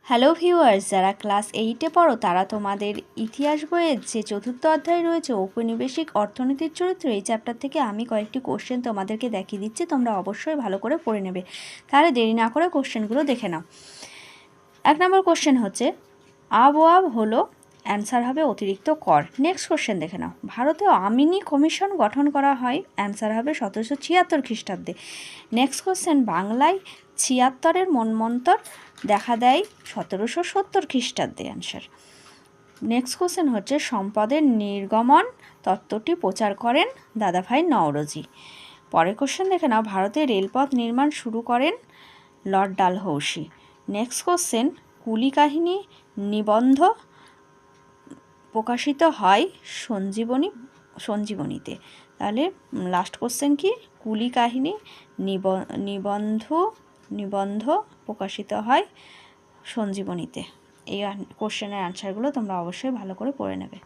Hello viewers, যারা class 8-এ পড়ো তারা তোমাদের ইতিহাস বইয়ের যে চতুর্থ অধ্যায় রয়েছে ঔপনিবেশিক অর্থনীতির চরিত্র, এই চ্যাপ্টার থেকে আমি কয়েকটি কোশ্চেন তোমাদেরকে দেখিয়ে দিচ্ছি। তোমরা অবশ্যই ভালো করে পড়ে নেবে। তাহলে দেরি না করে কোশ্চেনগুলো দেখে নাও। 1 নম্বর কোশ্চেন হচ্ছে আবওয়াব হলো, অ্যান্সার হবে অতিরিক্ত কর। নেক্সট কোশ্চেন দেখে নাও। ভারতে আমিনি কমিশন গঠন করা হয়, অ্যান্সার হবে 1776 খ্রিস্টাব্দে। নেক্সট কোশ্চেন বাংলায় 76-এর মন্বন্তর দেখা দেয় 1770 খ্রিস্টাব্দে, অ্যান্সার। নেক্সট কোশ্চেন হচ্ছে সম্পদের নির্গমন তত্ত্বটি প্রচার করেন দাদাভাই নওরোজি। পরের কোশ্চেন দেখে নাও। ভারতে রেলপথ নির্মাণ শুরু করেন লর্ড ডালহৌসি। নেক্সট কোশ্চেন কুলি কাহিনী নিবন্ধ প্রকাশিত হয় সঞ্জীবনীতে। তাহলে লাস্ট কোশ্চেন কি? কুলি কাহিনী নিবন্ধ প্রকাশিত হয় সঞ্জীবনীতে। এই কোশ্চেনের আনসারগুলো তোমরা অবশ্যই ভালো করে পড়ে নেবে।